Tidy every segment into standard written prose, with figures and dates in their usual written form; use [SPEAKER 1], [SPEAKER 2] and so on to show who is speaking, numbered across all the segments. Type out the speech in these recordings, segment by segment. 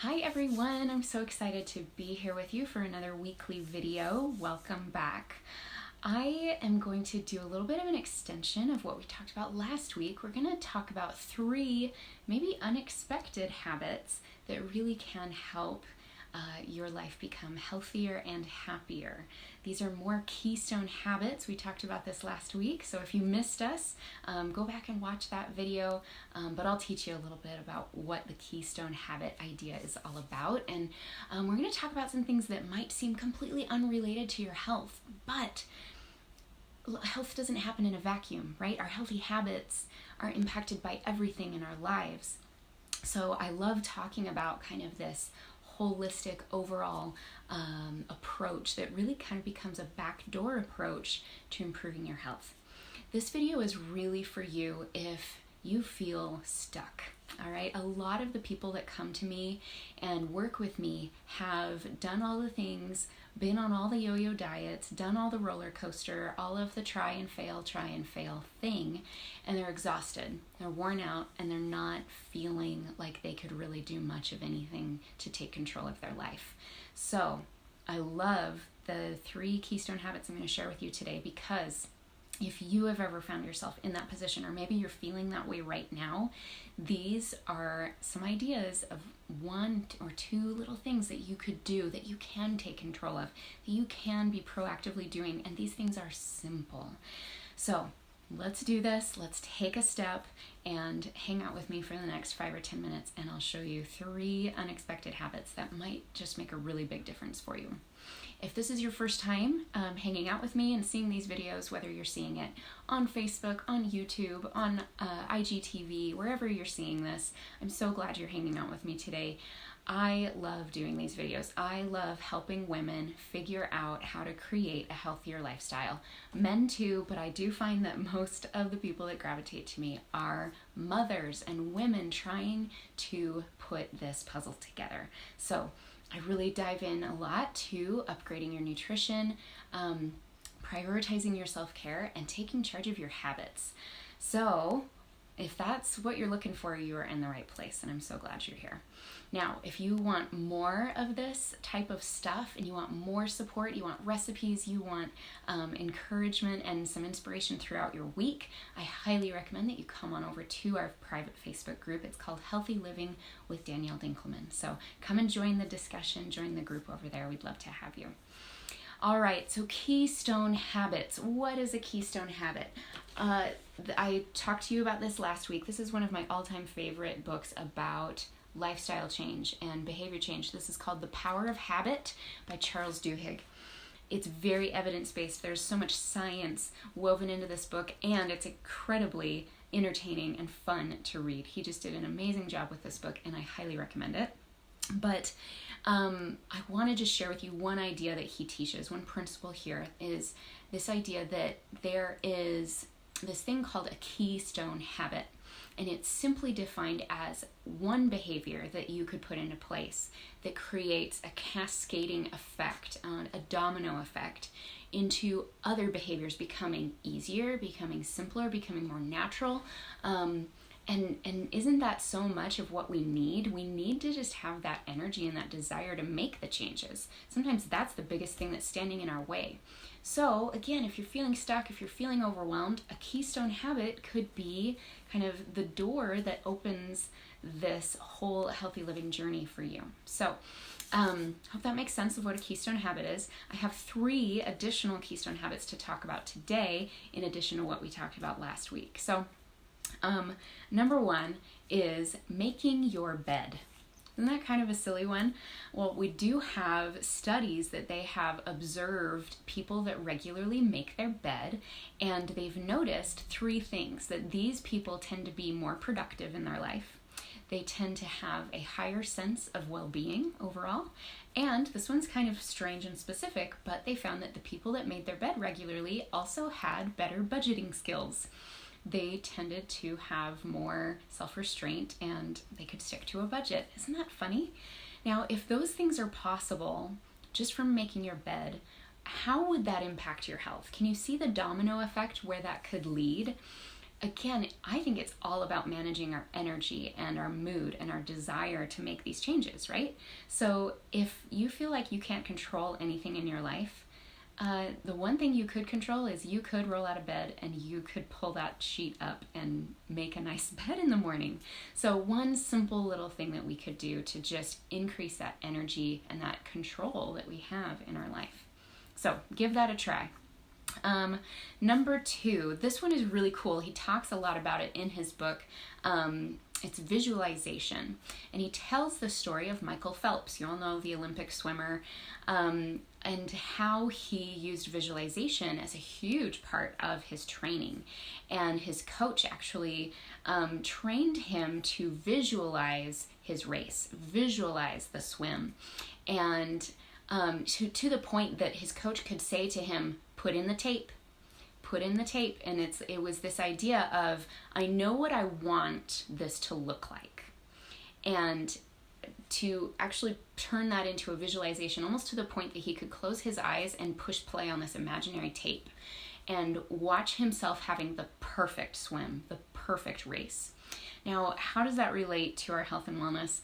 [SPEAKER 1] Hi everyone, I'm so excited to be here with you for another weekly video. Welcome back. I am going to do a little bit of an extension of what we talked about last week. We're going to talk about 3 maybe unexpected habits that really can help your life become healthier and happier. These are more Keystone Habits. We talked about this last week, so if you missed us, go back and watch that video, but I'll teach you a little bit about what the Keystone Habit idea is all about, and we're going to talk about some things that might seem completely unrelated to your health, but health doesn't happen in a vacuum, right? Our healthy habits are impacted by everything in our lives. So I love talking about kind of this holistic overall approach that really kind of becomes a backdoor approach to improving your health. This video is really for you if you feel stuck. All right, a lot of the people that come to me and work with me have done all the things, been on all the yo-yo diets, done all the roller coaster, all of the try and fail thing, and they're exhausted, they're worn out, and they're not feeling like they could really do much of anything to take control of their life. So I love the 3 Keystone Habits I'm going to share with you today, because if you have ever found yourself in that position, or maybe you're feeling that way right now, these are some ideas of 1 or 2 little things that you could do, that you can take control of, that you can be proactively doing, and these things are simple. So let's do this. Let's take a step and hang out with me for the next 5 or 10 minutes, and I'll show you 3 unexpected habits that might just make a really big difference for you. If this is your first time hanging out with me and seeing these videos, whether you're seeing it on Facebook, on YouTube, on IGTV, wherever you're seeing this, I'm so glad you're hanging out with me today. I love doing these videos. I love helping women figure out how to create a healthier lifestyle. Men too, but I do find that most of the people that gravitate to me are mothers and women trying to put this puzzle together. So I really dive in a lot to upgrading your nutrition, prioritizing your self-care, and taking charge of your habits. So if that's what you're looking for, you are in the right place, and I'm so glad you're here. Now, if you want more of this type of stuff, and you want more support, you want recipes, you want encouragement and some inspiration throughout your week, I highly recommend that you come on over to our private Facebook group. It's called Healthy Living with Danielle Dinkelman. So come and join the discussion, join the group over there. We'd love to have you. All right, so Keystone Habits. What is a Keystone Habit? I talked to you about this last week. This is one of my all-time favorite books about lifestyle change and behavior change. This is called The Power of Habit by Charles Duhigg. It's very evidence-based. There's so much science woven into this book, and it's incredibly entertaining and fun to read. He just did an amazing job with this book, and I highly recommend it. But I want to just share with you one idea that he teaches. One principle here is this idea that there is this thing called a keystone habit, and it's simply defined as one behavior that you could put into place that creates a cascading effect, a domino effect, into other behaviors becoming easier, becoming simpler, becoming more natural. And isn't that so much of what we need? We need to just have that energy and that desire to make the changes. Sometimes that's the biggest thing that's standing in our way. So again, if you're feeling stuck, if you're feeling overwhelmed, a keystone habit could be kind of the door that opens this whole healthy living journey for you. So hope that makes sense of what a keystone habit is. I have 3 additional keystone habits to talk about today, in addition to what we talked about last week. So number 1 is making your bed. Isn't that kind of a silly one? Well, we do have studies that they have observed people that regularly make their bed, and they've noticed 3 things: that these people tend to be more productive in their life, they tend to have a higher sense of well-being overall, and this one's kind of strange and specific, but they found that the people that made their bed regularly also had better budgeting skills. They tended to have more self-restraint, and they could stick to a budget. Isn't that funny? Now, if those things are possible just from making your bed, how would that impact your health? Can you see the domino effect where that could lead? again, I think it's all about managing our energy and our mood and our desire to make these changes, right? So if you feel like you can't control anything in your life, the one thing you could control is you could roll out of bed and you could pull that sheet up and make a nice bed in the morning. So one simple little thing that we could do to just increase that energy and that control that we have in our life. So give that a try. Number 2, this one is really cool. He talks a lot about it in his book. It's visualization. And he tells the story of Michael Phelps. You all know, the Olympic swimmer, and how he used visualization as a huge part of his training. And his coach actually trained him to visualize his race, visualize the swim. And to the point that his coach could say to him, put in the tape. And it was this idea of, I know what I want this to look like. And to actually turn that into a visualization, almost to the point that he could close his eyes and push play on this imaginary tape and watch himself having the perfect swim, the perfect race. Now, how does that relate to our health and wellness?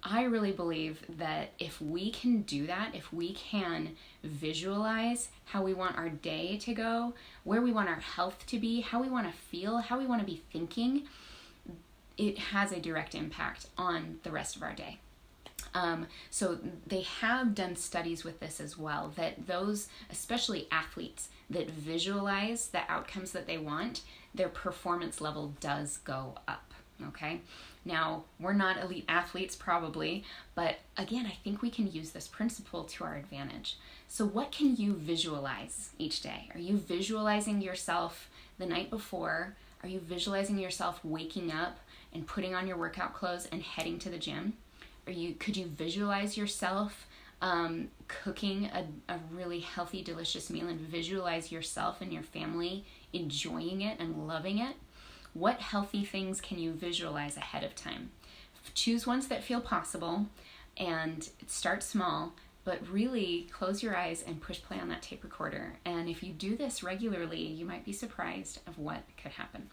[SPEAKER 1] I really believe that if we can do that, if we can visualize how we want our day to go, where we want our health to be, how we want to feel, how we want to be thinking, it has a direct impact on the rest of our day. So they have done studies with this as well, that those, especially athletes, that visualize the outcomes that they want, their performance level does go up, okay? Now, we're not elite athletes probably, but again, I think we can use this principle to our advantage. So what can you visualize each day? Are you visualizing yourself the night before? Are you visualizing yourself waking up and putting on your workout clothes and heading to the gym? Could you visualize yourself cooking a really healthy, delicious meal and visualize yourself and your family enjoying it and loving it? What healthy things can you visualize ahead of time? Choose ones that feel possible and start small, but really close your eyes and push play on that tape recorder. And if you do this regularly, you might be surprised of what could happen.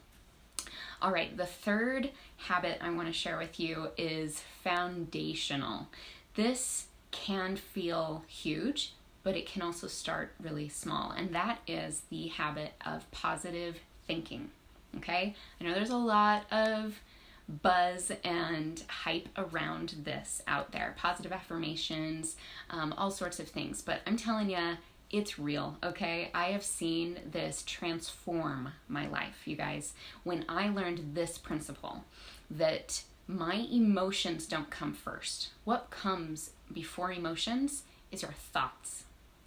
[SPEAKER 1] All right, the third habit I want to share with you is foundational. This can feel huge, but it can also start really small, and that is the habit of positive thinking. Okay, I know there's a lot of buzz and hype around this out there, positive affirmations, all sorts of things, but I'm telling you, it's real, okay? I have seen this transform my life, you guys. When I learned this principle, that my emotions don't come first. What comes before emotions is our thoughts,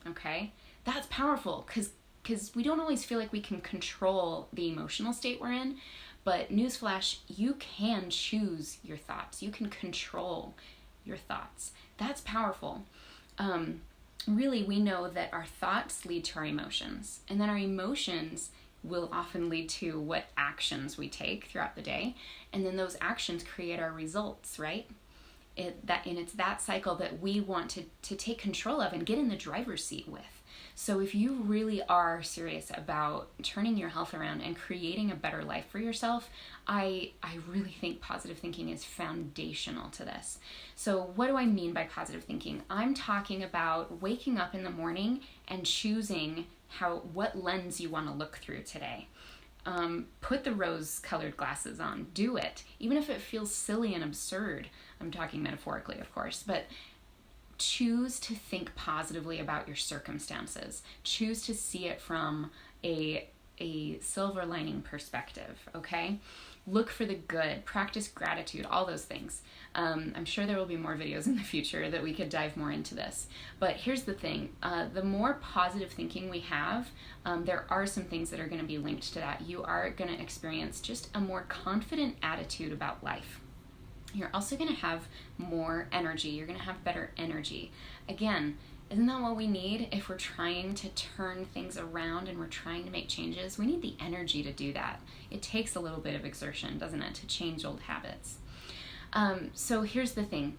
[SPEAKER 1] okay? That's powerful because we don't always feel like we can control the emotional state we're in, but newsflash, you can choose your thoughts. You can control your thoughts. That's powerful. Really, we know that our thoughts lead to our emotions, and then our emotions will often lead to what actions we take throughout the day, and then those actions create our results, right? It's that cycle that we want to take control of and get in the driver's seat with. So if you really are serious about turning your health around and creating a better life for yourself, I really think positive thinking is foundational to this. So what do I mean by positive thinking? I'm talking about waking up in the morning and choosing what lens you want to look through today. Put the rose-colored glasses on. Do it. Even if it feels silly and absurd. I'm talking metaphorically, of course, but choose to think positively about your circumstances. Choose to see it from a silver lining perspective, okay? Look for the good, practice gratitude, all those things. I'm sure there will be more videos in the future that we could dive more into this. But here's the thing, the more positive thinking we have, there are some things that are going to be linked to that. You are going to experience just a more confident attitude about life. You're also going to have more energy. You're going to have better energy. Again, isn't that what we need if we're trying to turn things around and we're trying to make changes? We need the energy to do that. It takes a little bit of exertion, doesn't it, to change old habits. So here's the thing.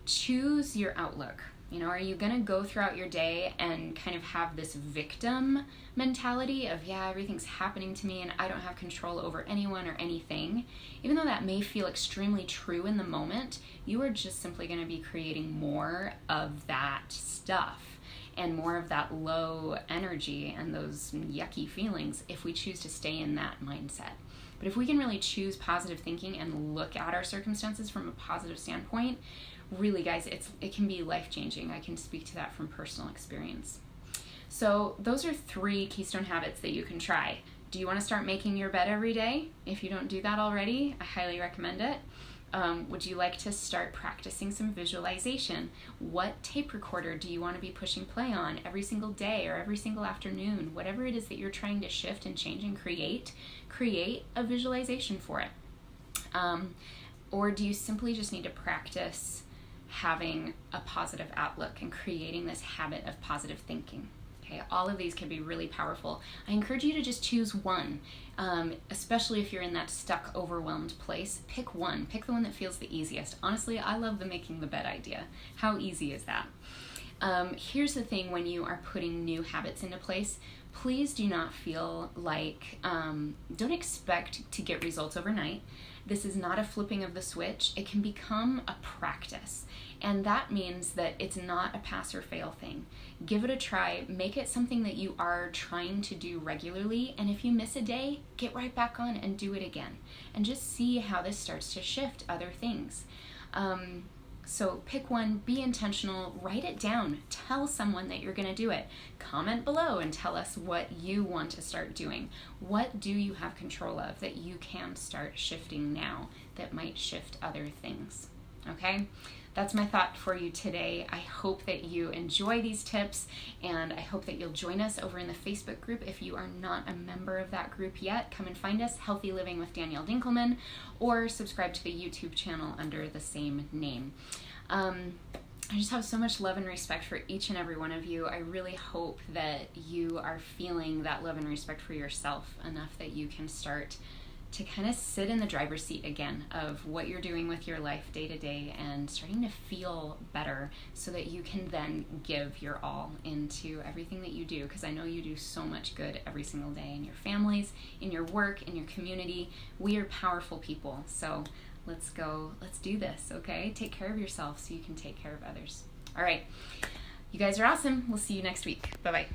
[SPEAKER 1] Choose your outlook, Are you going to go throughout your day and kind of have this victim mentality of, yeah, everything's happening to me and I don't have control over anyone or anything? Even though that may feel extremely true in the moment, you are just simply going to be creating more of that stuff and more of that low energy and those yucky feelings if we choose to stay in that mindset. But if we can really choose positive thinking and look at our circumstances from a positive standpoint, really, guys, it can be life-changing. I can speak to that from personal experience. So those are 3 Keystone habits that you can try. Do you want to start making your bed every day? If you don't do that already, I highly recommend it. Would you like to start practicing some visualization? What tape recorder do you want to be pushing play on every single day or every single afternoon? Whatever it is that you're trying to shift and change and create a visualization for it. Or do you simply just need to practice having a positive outlook and creating this habit of positive thinking? Okay, all of these can be really powerful. I encourage you to just choose one, especially if you're in that stuck, overwhelmed place. Pick one. Pick the one that feels the easiest. Honestly, I love the making the bed idea. How easy is that? Here's the thing: when you are putting new habits into place, please do not feel like, don't expect to get results overnight. This is not a flipping of the switch. It can become a practice. And that means that it's not a pass or fail thing. Give it a try. Make it something that you are trying to do regularly. And if you miss a day, get right back on and do it again. And just see how this starts to shift other things. So pick one, be intentional, write it down, tell someone that you're going to do it. Comment below and tell us what you want to start doing. What do you have control of that you can start shifting now that might shift other things? Okay? That's my thought for you today. I hope that you enjoy these tips, and I hope that you'll join us over in the Facebook group. If you are not a member of that group yet, come and find us, Healthy Living with Danielle Dinkelman, or subscribe to the YouTube channel under the same name. I just have so much love and respect for each and every one of you. I really hope that you are feeling that love and respect for yourself enough that you can start to kind of sit in the driver's seat again of what you're doing with your life day to day and starting to feel better so that you can then give your all into everything that you do, because I know you do so much good every single day in your families, in your work, in your community. We are powerful people, so let's do this, okay? Take care of yourself so you can take care of others. All right, you guys are awesome. We'll see you next week. Bye-bye.